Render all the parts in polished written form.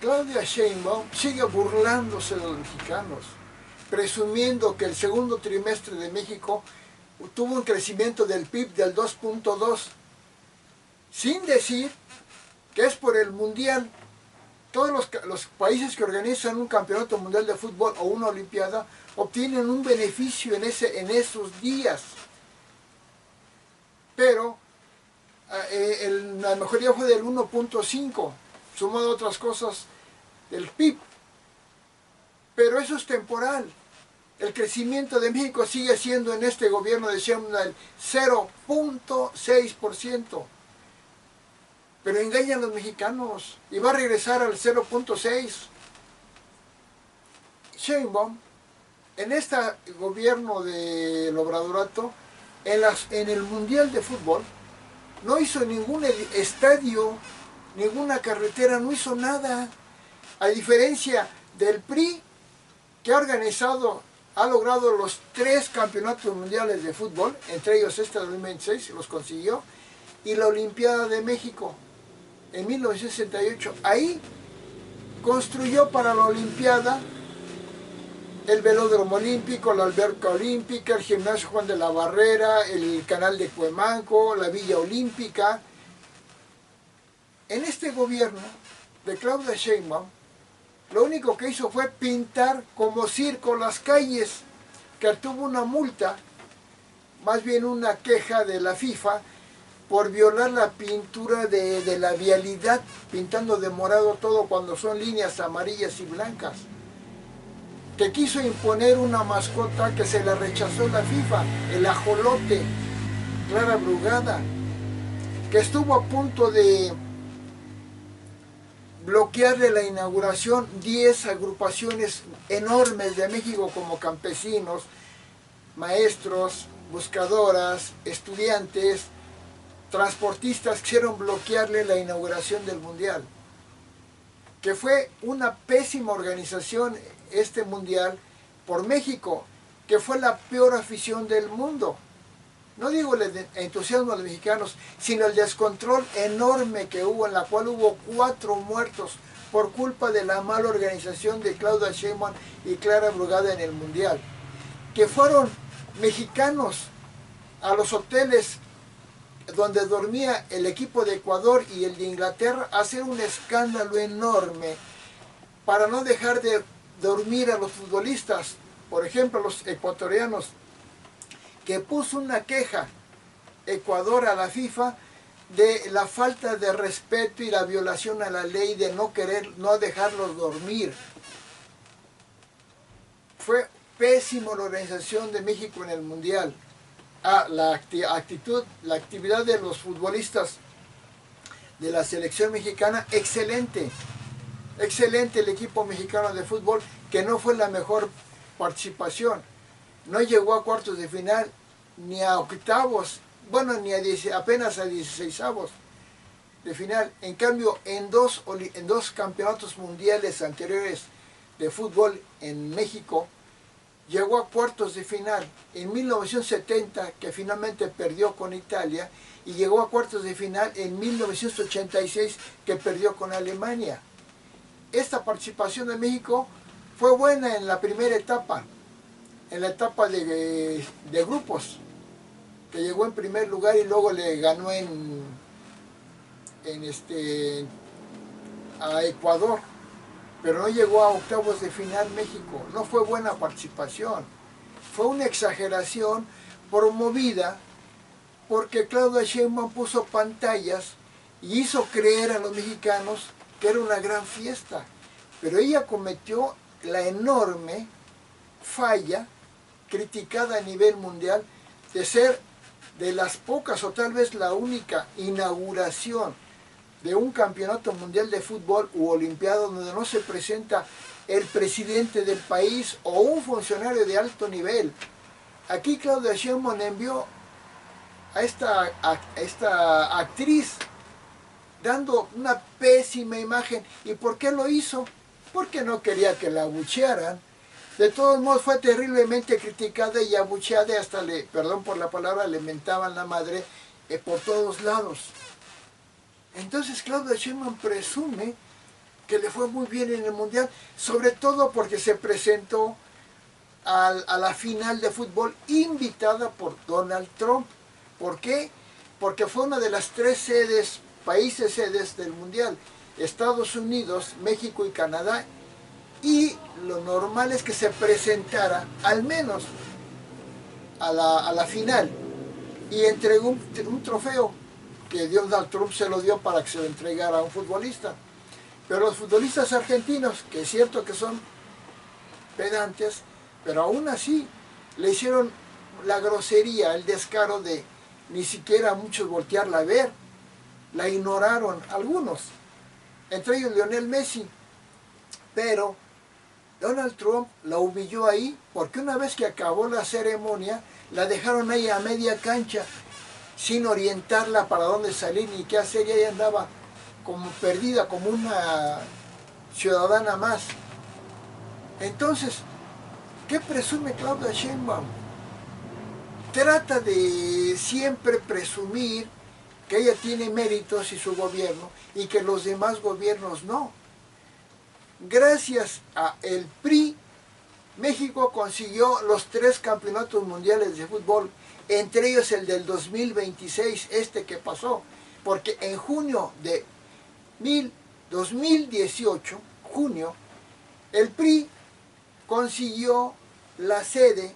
Claudia Sheinbaum sigue burlándose de los mexicanos, presumiendo que el segundo trimestre de México tuvo un crecimiento del PIB del 2.2, sin decir que es por el Mundial. Todos los países que organizan un campeonato mundial de fútbol o una olimpiada obtienen un beneficio en esos días. Pero la mejoría fue del 1.5, sumado a otras cosas del PIB. Pero eso es temporal. El crecimiento de México sigue siendo en este gobierno de Sheinbaum del 0.6%. Pero engañan a los mexicanos y va a regresar al 0.6. Sheinbaum, en este gobierno del Obradorato, en el Mundial de Fútbol, no hizo ningún estadio, ninguna carretera, no hizo nada. A diferencia del PRI, que ha logrado los 3 campeonatos mundiales de fútbol, entre ellos este 2026, los consiguió, y la Olimpiada de México en 1968. Ahí construyó para la Olimpiada el velódromo olímpico, la alberca olímpica, el gimnasio Juan de la Barrera, el canal de Cuemanco, la Villa Olímpica. En este gobierno de Claudia Sheinbaum, lo único que hizo fue pintar como circo las calles, que tuvo una multa, más bien una queja de la FIFA, por violar la pintura de la vialidad, pintando de morado todo cuando son líneas amarillas y blancas. Que quiso imponer una mascota que se la rechazó la FIFA, el ajolote, Clara Brugada, que estuvo a punto de bloquearle la inauguración 10 agrupaciones enormes de México como campesinos, maestros, buscadoras, estudiantes, transportistas, quisieron bloquearle la inauguración del Mundial. Que fue una pésima organización este Mundial por México, que fue la peor afición del mundo. No digo el entusiasmo de los mexicanos, sino el descontrol enorme que hubo, en la cual hubo 4 muertos por culpa de la mala organización de Claudia Sheinbaum y Clara Brugada en el Mundial. Que fueron mexicanos a los hoteles donde dormía el equipo de Ecuador y el de Inglaterra a hacer un escándalo enorme para no dejar de dormir a los futbolistas, por ejemplo los ecuatorianos, que puso una queja Ecuador a la FIFA de la falta de respeto y la violación a la ley de no dejarlos dormir. Fue pésimo la organización de México en el Mundial. La actividad de los futbolistas de la selección mexicana, excelente. Excelente el equipo mexicano de fútbol, que no fue la mejor participación. No llegó a cuartos de final, ni a octavos, bueno, ni apenas a 16avos de final. En cambio, en dos campeonatos mundiales anteriores de fútbol en México, llegó a cuartos de final. En 1970, que finalmente perdió con Italia, y llegó a cuartos de final en 1986, que perdió con Alemania. Esta participación de México fue buena en la primera etapa, en la etapa de grupos, que llegó en primer lugar y luego le ganó a Ecuador, pero no llegó a octavos de final México. No fue buena participación, fue una exageración promovida porque Claudia Sheinbaum puso pantallas y hizo creer a los mexicanos que era una gran fiesta, pero ella cometió la enorme falla, criticada a nivel mundial, de ser de las pocas o tal vez la única inauguración de un campeonato mundial de fútbol u olimpiada donde no se presenta el presidente del país o un funcionario de alto nivel. Aquí Claudia Sheinbaum envió a esta actriz dando una pésima imagen. ¿Y por qué lo hizo? Porque no quería que la abuchearan. De todos modos fue terriblemente criticada y abucheada, y hasta perdón por la palabra, le mentaban la madre por todos lados. Entonces Claudia Sheinbaum presume que le fue muy bien en el Mundial, sobre todo porque se presentó a la final de fútbol invitada por Donald Trump. ¿Por qué? Porque fue una de las tres países sedes del Mundial: Estados Unidos, México y Canadá, y lo normal es que se presentara al menos a la final y entregó un trofeo que Donald Trump se lo dio para que se lo entregara a un futbolista. Pero los futbolistas argentinos, que es cierto que son pedantes, pero aún así le hicieron la grosería, el descaro de ni siquiera muchos voltearla a ver, la ignoraron algunos, entre ellos Lionel Messi. Pero Donald Trump la humilló ahí, porque una vez que acabó la ceremonia, la dejaron ahí a media cancha, sin orientarla para dónde salir ni qué hacer, y ella andaba como perdida, como una ciudadana más. Entonces, ¿qué presume Claudia Sheinbaum? Trata de siempre presumir que ella tiene méritos y su gobierno, y que los demás gobiernos no. Gracias a el PRI, México consiguió los 3 campeonatos mundiales de fútbol, entre ellos el del 2026, este que pasó, porque en junio de 2018, junio, el PRI consiguió la sede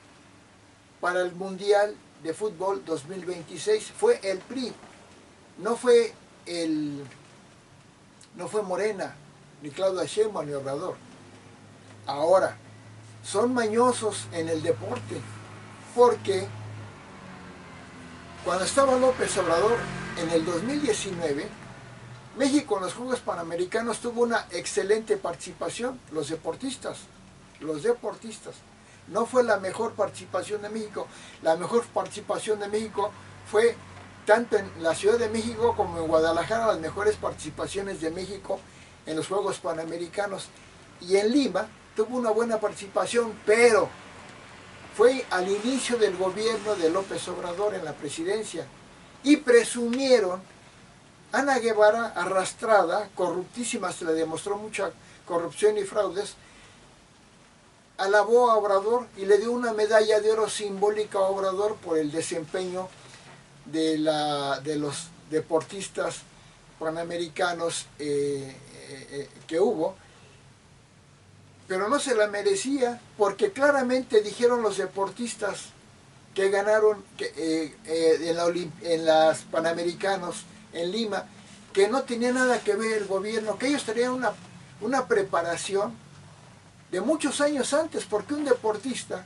para el Mundial de Fútbol 2026. Fue el PRI, no fue Morena, ni Claudia Sheinbaum, ni Obrador. Ahora, son mañosos en el deporte, porque cuando estaba López Obrador en el 2019, México en los Juegos Panamericanos tuvo una excelente participación, los deportistas. No fue la mejor participación de México. La mejor participación de México fue tanto en la Ciudad de México como en Guadalajara, las mejores participaciones de México en los Juegos Panamericanos. Y en Lima tuvo una buena participación, pero fue al inicio del gobierno de López Obrador en la presidencia, y presumieron. Ana Guevara, arrastrada, corruptísima, se le demostró mucha corrupción y fraudes, alabó a Obrador y le dio una medalla de oro simbólica a Obrador por el desempeño de los deportistas panamericanos que hubo, pero no se la merecía, porque claramente dijeron los deportistas que ganaron en las Panamericanos en Lima, que no tenía nada que ver el gobierno, que ellos tenían una preparación de muchos años antes, porque un deportista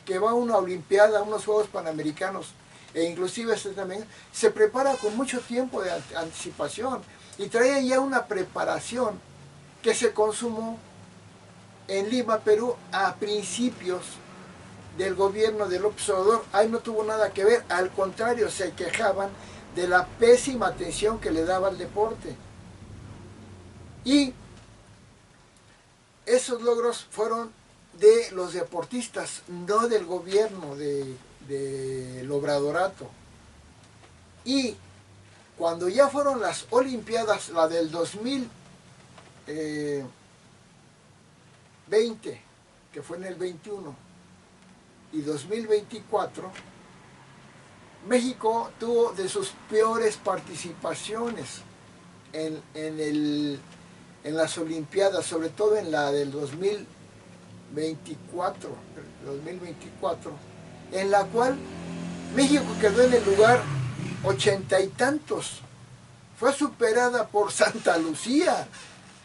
que va a una olimpiada, a unos Juegos Panamericanos, e inclusive también, se prepara con mucho tiempo de anticipación, y traía ya una preparación que se consumó en Lima, Perú, a principios del gobierno de López Obrador. Ahí no tuvo nada que ver, al contrario, se quejaban de la pésima atención que le daba al deporte. Y esos logros fueron de los deportistas, no del gobierno del Obradorato. Y cuando ya fueron las Olimpiadas, la del 2020, que fue en el 21, y 2024, México tuvo de sus peores participaciones en las Olimpiadas, sobre todo en la del 2024, en la cual México quedó en el lugar 80 y tantos. Fue superada por Santa Lucía,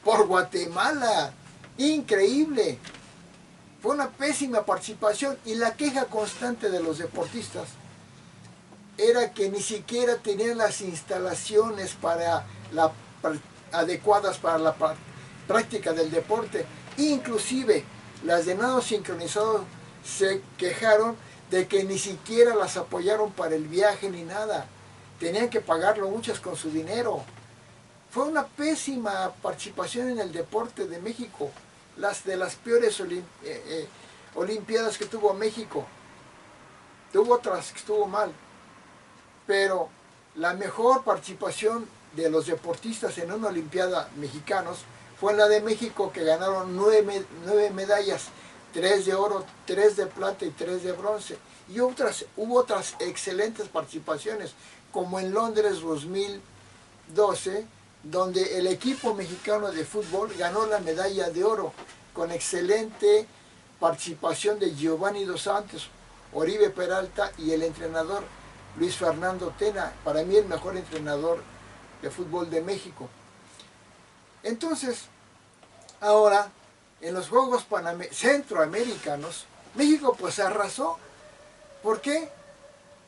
por Guatemala. Increíble. Fue una pésima participación, y la queja constante de los deportistas era que ni siquiera tenían las instalaciones adecuadas para la práctica del deporte. Inclusive las de nado sincronizado se quejaron de que ni siquiera las apoyaron para el viaje ni nada. Tenían que pagarlo muchas con su dinero. Fue una pésima participación en el deporte de México, de las peores olimpiadas que tuvo México. Tuvo otras que estuvo mal, pero la mejor participación de los deportistas en una olimpiada mexicanos fue en la de México, que ganaron 9 medallas, 3 de oro, 3 de plata y 3 de bronce. Y hubo otras excelentes participaciones, como en Londres 2012, donde el equipo mexicano de fútbol ganó la medalla de oro, con excelente participación de Giovanni Dos Santos, Oribe Peralta y el entrenador Luis Fernando Tena, para mí el mejor entrenador de fútbol de México. Entonces, ahora, en los Juegos Centroamericanos, México pues arrasó. ¿Por qué?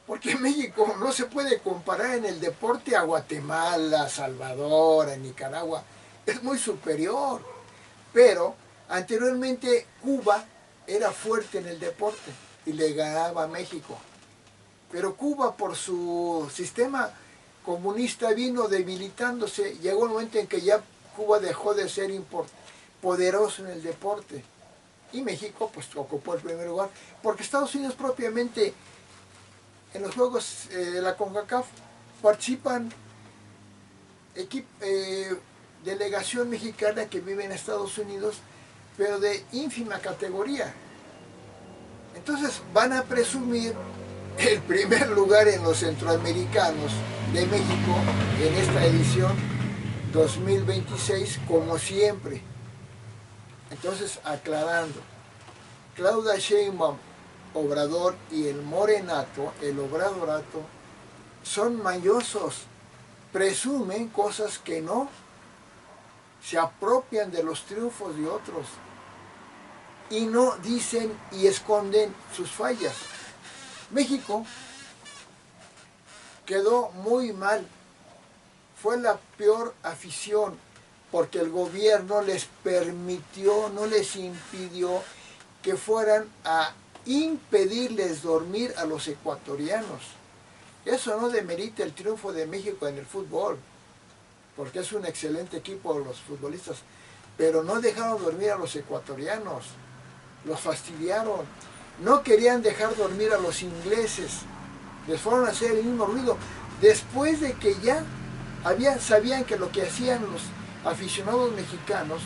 Porque México no se puede comparar en el deporte a Guatemala, a Salvador, a Nicaragua. Es muy superior. Pero anteriormente Cuba era fuerte en el deporte y le ganaba a México. Pero Cuba, por su sistema comunista, vino debilitándose. Llegó un momento en que ya Cuba dejó de ser poderoso en el deporte. Y México pues ocupó el primer lugar. Porque Estados Unidos propiamente, en los Juegos de la CONCACAF, participan delegación mexicana que vive en Estados Unidos, pero de ínfima categoría. Entonces van a presumir el primer lugar en los centroamericanos de México en esta edición 2026, como siempre. Entonces, aclarando, Claudia Sheinbaum, Obrador y el Morenato, el Obradorato, son mañosos, presumen cosas que no, se apropian de los triunfos de otros y no dicen y esconden sus fallas. México quedó muy mal, fue la peor afición, porque el gobierno les permitió, no les impidió que fueran a impedirles dormir a los ecuatorianos. Eso no demerita el triunfo de México en el fútbol, porque es un excelente equipo los futbolistas, pero no dejaron dormir a los ecuatorianos, los fastidiaron, no querían dejar dormir a los ingleses, les fueron a hacer el mismo ruido, después de que ya sabían que lo que hacían los aficionados mexicanos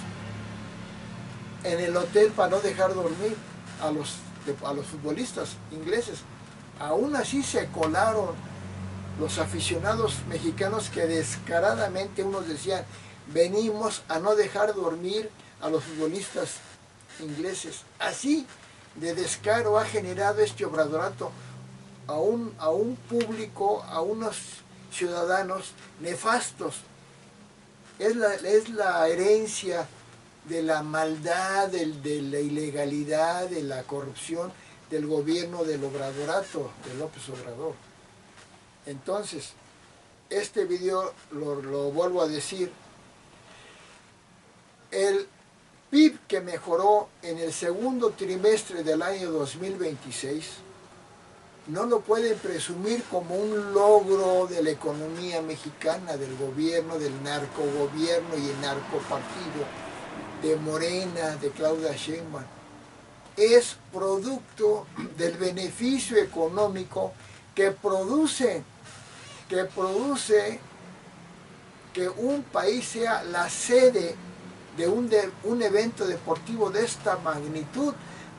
en el hotel para no dejar dormir a los futbolistas ingleses, aún así se colaron los aficionados mexicanos, que descaradamente unos decían: venimos a no dejar dormir a los futbolistas ingleses. Así de descaro ha generado este obradorato a un público, a unos ciudadanos nefastos. Es la herencia de la maldad, de la ilegalidad, de la corrupción del gobierno del obradorato, de López Obrador. Entonces, este video, lo vuelvo a decir, el PIB que mejoró en el segundo trimestre del año 2026, no lo pueden presumir como un logro de la economía mexicana, del gobierno, del narcogobierno y el narcopartido, de Morena, de Claudia Sheinbaum. Es producto del beneficio económico que produce que un país sea la sede de un evento deportivo de esta magnitud,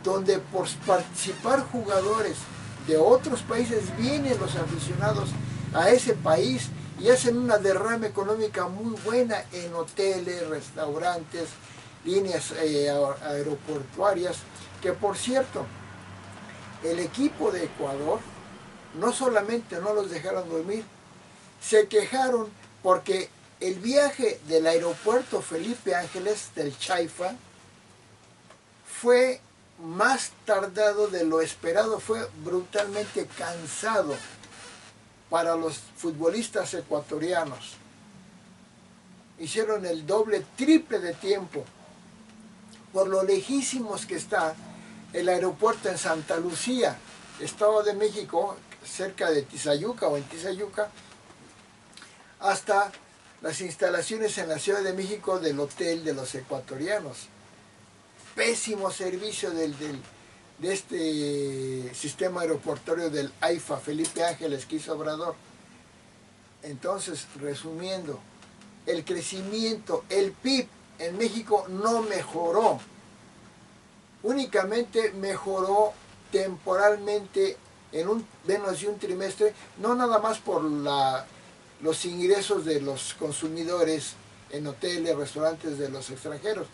donde por participar jugadores de otros países vienen los aficionados a ese país y hacen una derrama económica muy buena en hoteles, restaurantes, líneas aeroportuarias, que por cierto, el equipo de Ecuador no solamente no los dejaron dormir, se quejaron porque el viaje del aeropuerto Felipe Ángeles del Chaifa fue más tardado de lo esperado, fue brutalmente cansado para los futbolistas ecuatorianos. Hicieron el doble, triple de tiempo, por lo lejísimos que está el aeropuerto en Santa Lucía, Estado de México, cerca de Tizayuca o en Tizayuca, hasta las instalaciones en la Ciudad de México del hotel de los ecuatorianos. Pésimo servicio de este sistema aeroportuario del AIFA, Felipe Ángeles, que hizo Obrador. Entonces, resumiendo, el crecimiento, el PIB en México no mejoró, únicamente mejoró temporalmente en menos de un trimestre, no nada más por los ingresos de los consumidores en hoteles, restaurantes de los extranjeros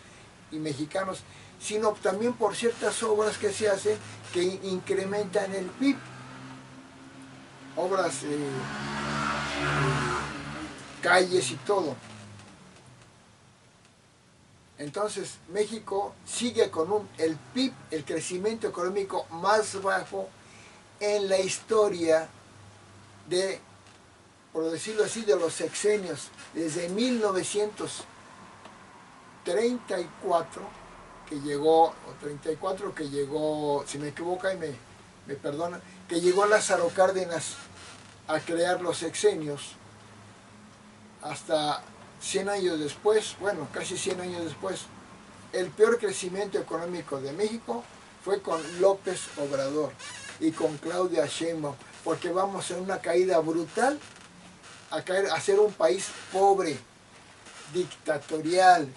y mexicanos, sino también por ciertas obras que se hacen que incrementan el PIB, obras, calles y todo. Entonces México sigue con el PIB, el crecimiento económico más bajo en la historia de, por decirlo así, de los sexenios, desde 1934 que llegó, o 34 que llegó, si me equivoco y me perdonan, que llegó Lázaro Cárdenas a crear los sexenios, hasta 100 años después, bueno, casi 100 años después, el peor crecimiento económico de México fue con López Obrador y con Claudia Sheinbaum, porque vamos en una caída brutal a ser un país pobre, dictatorial,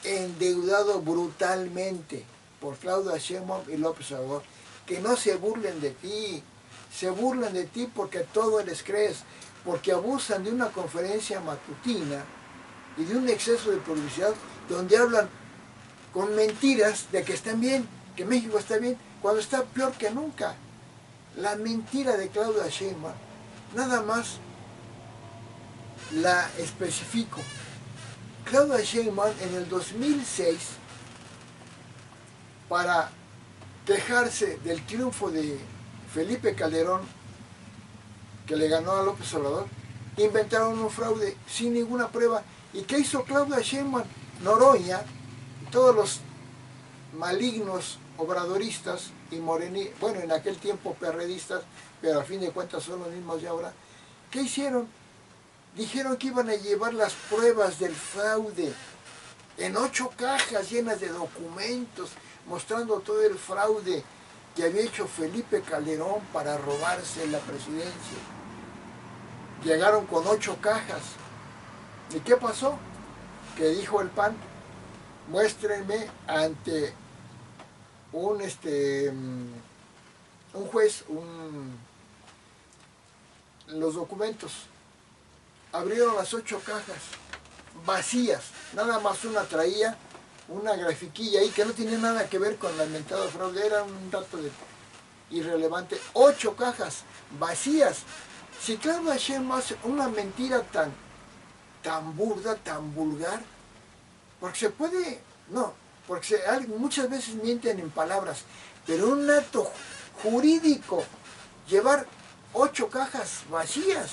endeudado brutalmente por Claudia Sheinbaum y López Obrador. Que no se burlen de ti, se burlan de ti porque todo les crees, porque abusan de una conferencia matutina y de un exceso de publicidad donde hablan con mentiras de que están bien, que México está bien, cuando está peor que nunca. La mentira de Claudia Sheinbaum, nada más la especifico. Claudia Sheinbaum en el 2006, para quejarse del triunfo de Felipe Calderón, que le ganó a López Obrador, inventaron un fraude sin ninguna prueba. ¿Y qué hizo Claudia Sheinbaum? Noroña, todos los malignos obradoristas y morenistas, bueno, en aquel tiempo perredistas, pero a fin de cuentas son los mismos de ahora, ¿qué hicieron? Dijeron que iban a llevar las pruebas del fraude en 8 cajas llenas de documentos, mostrando todo el fraude que había hecho Felipe Calderón para robarse la presidencia. Llegaron con 8 cajas. ¿Y qué pasó? Que dijo el PAN, muéstrenme ante un juez los documentos. Abrieron las 8 cajas vacías, nada más una traía una grafiquilla ahí que no tiene nada que ver con la inventada fraude, era un dato irrelevante. 8 cajas vacías. Si Claudia Sheinbaum hace una mentira tan burda, tan vulgar, porque se puede, no, porque muchas veces mienten en palabras, pero un acto jurídico, llevar 8 cajas vacías,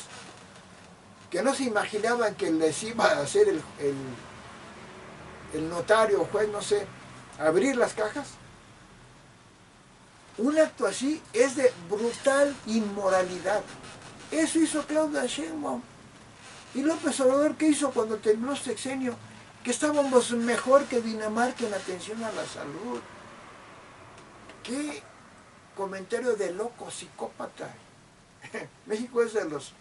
que no se imaginaban que les iba a hacer el notario o juez, no sé, abrir las cajas. Un acto así es de brutal inmoralidad. Eso hizo Claudia Sheinbaum. ¿Y López Obrador qué hizo cuando terminó el sexenio? Que estábamos mejor que Dinamarca en atención a la salud. ¡Qué comentario de loco, psicópata! México es de los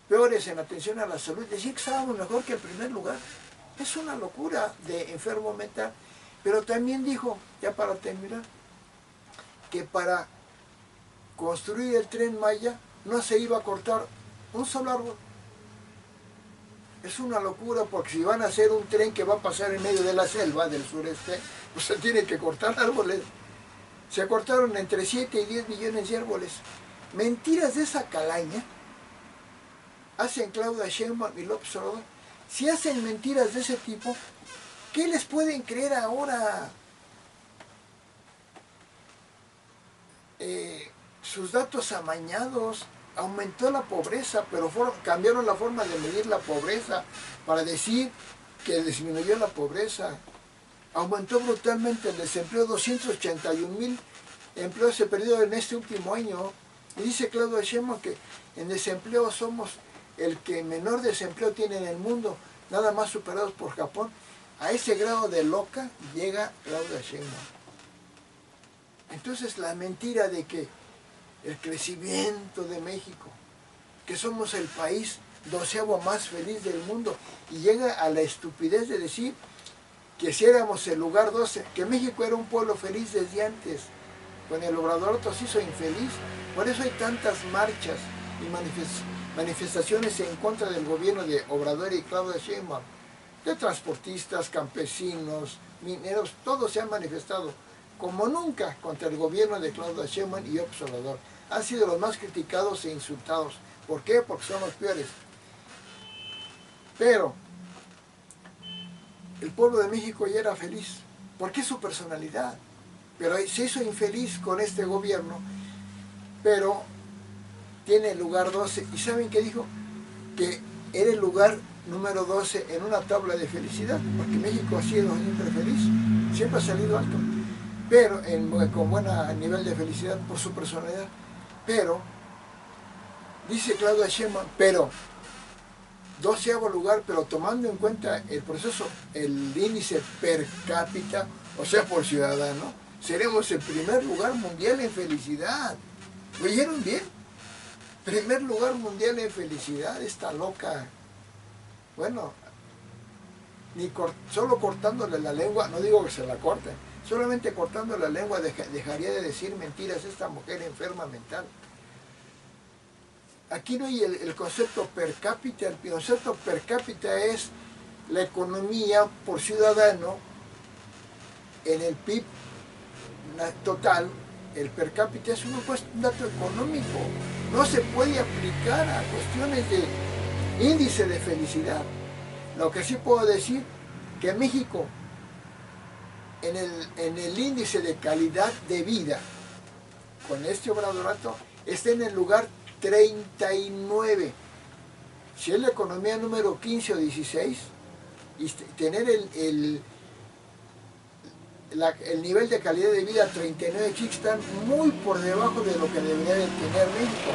peores en atención a la salud. Decir que estábamos mejor que el primer lugar es una locura de enfermo mental. Pero también dijo, ya para terminar, que para construir el Tren Maya no se iba a cortar un solo árbol. Es una locura, porque si van a hacer un tren que va a pasar en medio de la selva del sureste, pues se tiene que cortar árboles. Se cortaron entre 7 y 10 millones de árboles. Mentiras de esa calaña hacen Claudia Sheinbaum y López Obrador. Si hacen mentiras de ese tipo, ¿qué les pueden creer ahora? Sus datos amañados, aumentó la pobreza, pero cambiaron la forma de medir la pobreza para decir que disminuyó la pobreza. Aumentó brutalmente el desempleo, 281,000 empleos se perdieron en este último año. Y dice Claudia Sheinbaum que en desempleo somos el que menor desempleo tiene en el mundo, nada más superados por Japón. A ese grado de loca llega Claudia Sheinbaum. Entonces la mentira de que el crecimiento de México, que somos el país 12º más feliz del mundo, y llega a la estupidez de decir que si éramos el lugar 12, que México era un pueblo feliz desde antes. Con el Obradorato se hizo infeliz. Por eso hay tantas marchas y manifestaciones en contra del gobierno de Obrador y Claudia Sheinbaum. De transportistas, campesinos, mineros, todos se han manifestado como nunca contra el gobierno de Claudia Sheinbaum y López Obrador. Han sido los más criticados e insultados. ¿Por qué? Porque son los peores. Pero el pueblo de México ya era feliz, porque es su personalidad. Pero se hizo infeliz con este gobierno, pero tiene el lugar 12. ¿Y saben qué dijo? Que era el lugar número 12 en una tabla de felicidad, porque México ha sido siempre feliz, siempre ha salido alto, pero con buen nivel de felicidad por su personalidad. Pero, dice Claudia Sheinbaum, pero 12º lugar, pero tomando en cuenta el proceso, el índice per cápita, o sea, por ciudadano, seremos el primer lugar mundial en felicidad. ¿Oyeron bien? Primer lugar mundial en felicidad, esta loca. Bueno, solo cortándole la lengua, no digo que se la corten, solamente cortando la lengua dejaría de decir mentiras esta mujer enferma mental. Aquí no hay el concepto per cápita. El concepto per cápita es la economía por ciudadano en el PIB total. El per cápita es un dato económico, no se puede aplicar a cuestiones de índice de felicidad. Lo que sí puedo decir que México en el índice de calidad de vida con este Obradorato está en el lugar 39. Si es la economía número 15 o 16, y tener el nivel de calidad de vida 39 chicos están muy por debajo de lo que debería de tener México.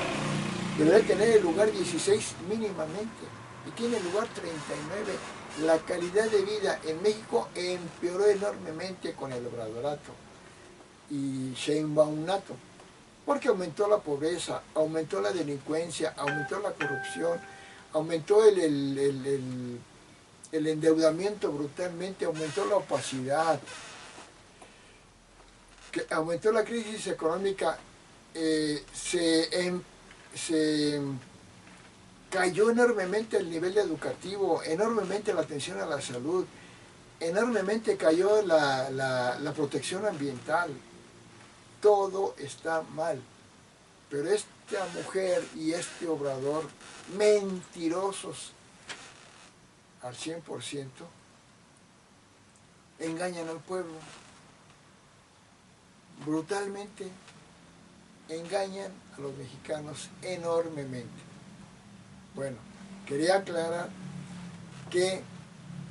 Debería tener el lugar 16 mínimamente, y tiene el lugar 39. La calidad de vida en México empeoró enormemente con el Obradorato y Sheinbaumato, porque aumentó la pobreza, aumentó la delincuencia, aumentó la corrupción, aumentó el endeudamiento brutalmente, aumentó la opacidad, aumentó la crisis económica, se cayó enormemente el nivel educativo, enormemente la atención a la salud, enormemente cayó la protección ambiental. Todo está mal. Pero esta mujer y este Obrador, mentirosos al 100%, engañan al pueblo. Brutalmente engañan a los mexicanos enormemente. Bueno, quería aclarar que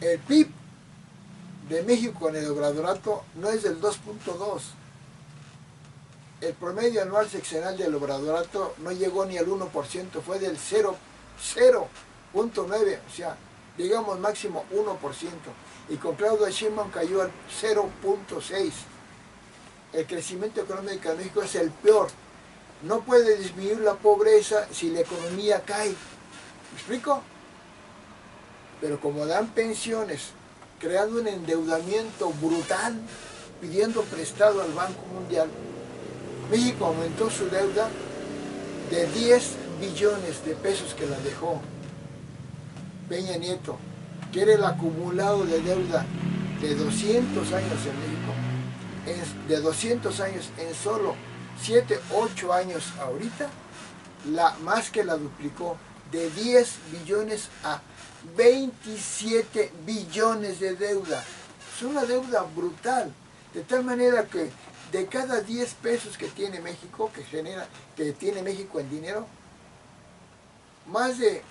el PIB de México en el Obradorato no es del 2.2. El promedio anual sexenal del Obradorato no llegó ni al 1%, fue del 0.9, o sea, digamos máximo 1%. Y con Claudia Sheinbaum cayó al 0.6. El crecimiento económico de México es el peor. No puede disminuir la pobreza si la economía cae. ¿Me explico? Pero como dan pensiones, creando un endeudamiento brutal, pidiendo prestado al Banco Mundial, México aumentó su deuda de 10 billones de pesos que la dejó Peña Nieto, que era el acumulado de deuda de 200 años en México, de 200 años en solo 7, 8 años ahorita, más que la duplicó, de 10 billones a 27 billones de deuda. Es una deuda brutal, de tal manera que de cada 10 pesos que tiene México, que tiene México en dinero, más de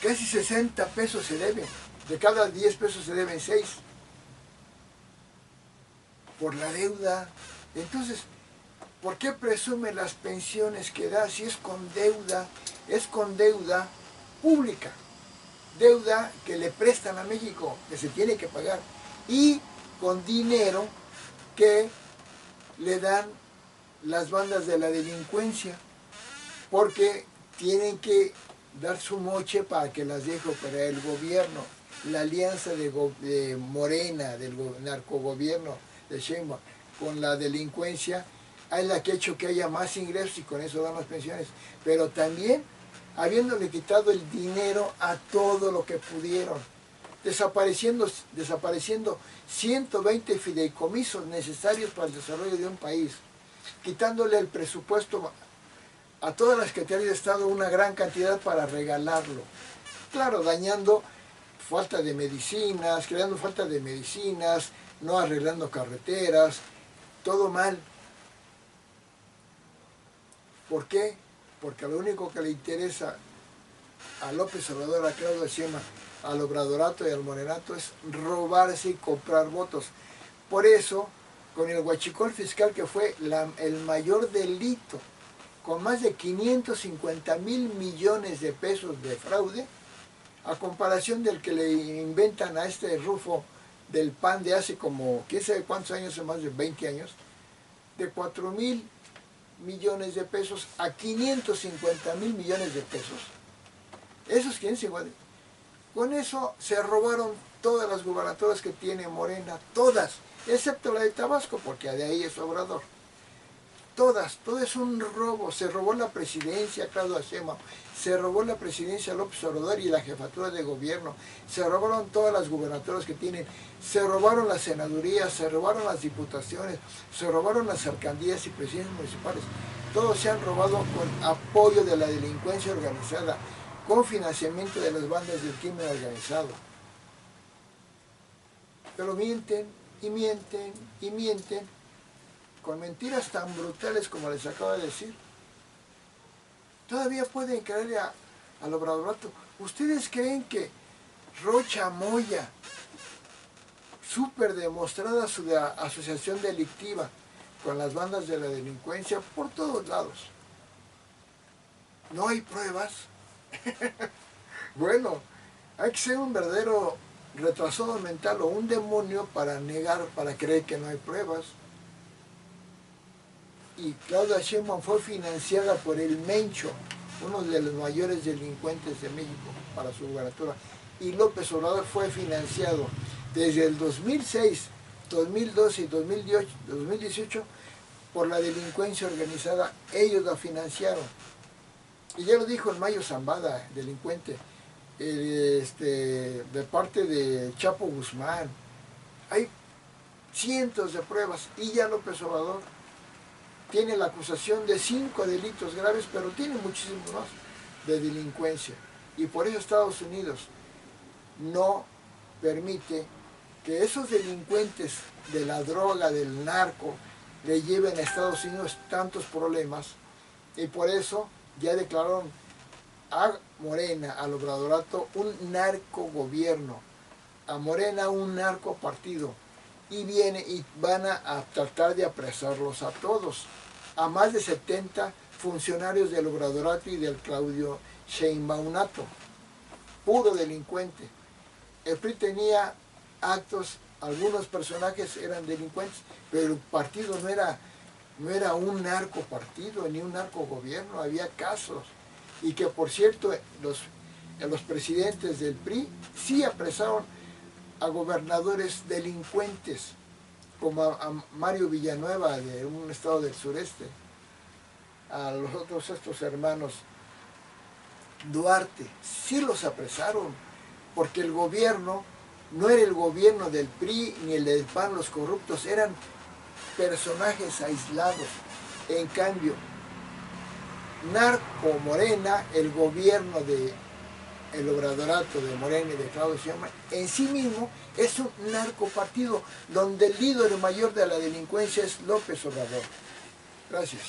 casi 60 pesos se deben. De cada 10 pesos se deben 6 por la deuda. Entonces, ¿por qué presume las pensiones que da si es con deuda? Es con deuda pública, deuda que le prestan a México, que se tiene que pagar, y con dinero que le dan las bandas de la delincuencia, porque tienen que dar su moche para que las deje operar el gobierno. la alianza de Morena, del narcogobierno de Sheinbaum, con la delincuencia, es la que ha hecho que haya más ingresos y con eso dan las pensiones. Pero también habiéndole quitado el dinero a todo lo que pudieron, desapareciendo 120 fideicomisos necesarios para el desarrollo de un país, quitándole el presupuesto a todas las Secretarías de Estado una gran cantidad para regalarlo. Claro, dañando falta de medicinas, creando falta de medicinas, no arreglando carreteras, todo mal. ¿Por qué? Porque lo único que le interesa a López Obrador, a Claudia Sheinbaum, al Obradorato y al Morenato es robarse y comprar votos. Por eso, con el huachicol fiscal, que fue el mayor delito, con más de 550,000 millones de pesos de fraude, a comparación del que le inventan a este Rufo del PAN de hace como, quién sabe cuántos años, más de 20 años, de 4,000 millones de pesos a 550,000 millones de pesos. Esos 550, con eso se robaron todas las gubernaturas que tiene Morena, todas, excepto la de Tabasco, porque de ahí es Obrador. Todas, todo es un robo. Se robó la presidencia Claudia Sheinbaum, se robó la presidencia López Obrador y la jefatura de gobierno, se robaron todas las gubernaturas que tienen, se robaron las senadurías, se robaron las diputaciones, se robaron las alcaldías y presidencias municipales. Todos se han robado con apoyo de la delincuencia organizada, con financiamiento de las bandas del crimen organizado. Pero mienten y mienten y mienten, con mentiras tan brutales como les acabo de decir. Todavía pueden creerle al Obradorato. ¿Ustedes creen que Rocha Moya, súper demostrada su asociación delictiva con las bandas de la delincuencia por todos lados, no hay pruebas? Bueno, hay que ser un verdadero retrasado mental o un demonio para negar, para creer que no hay pruebas. Y Claudia Sheinbaum fue financiada por el Mencho, uno de los mayores delincuentes de México, para su gubernatura. Y López Obrador fue financiado desde el 2006, 2012 y 2018 por la delincuencia organizada. Ellos la financiaron. Y ya lo dijo el Mayo Zambada, delincuente, de parte de Chapo Guzmán. Hay cientos de pruebas y ya López Obrador tiene la acusación de 5 delitos graves, pero tiene muchísimos más de delincuencia. Y por eso Estados Unidos no permite que esos delincuentes de la droga, del narco, le lleven a Estados Unidos tantos problemas. Y por eso ya declararon a Morena, al Obradorato, un narcogobierno, a Morena un narcopartido. Y van a tratar de apresarlos a todos, a más de 70 funcionarios del Obradorato y del Claudio Sheinbaumato, puro delincuente. El PRI tenía actos, algunos personajes eran delincuentes, pero el partido no era un narcopartido ni un narcogobierno, había casos. Y que por cierto, los presidentes del PRI sí apresaron a gobernadores delincuentes, como a Mario Villanueva de un estado del sureste, a los otros estos hermanos Duarte, sí los apresaron, porque el gobierno no era el gobierno del PRI ni el del PAN, los corruptos, eran personajes aislados. En cambio, narco Morena, el gobierno de el Obradorato de Morena y de Claudio Sheinbaum, en sí mismo es un narcopartido donde el líder mayor de la delincuencia es López Obrador. Gracias.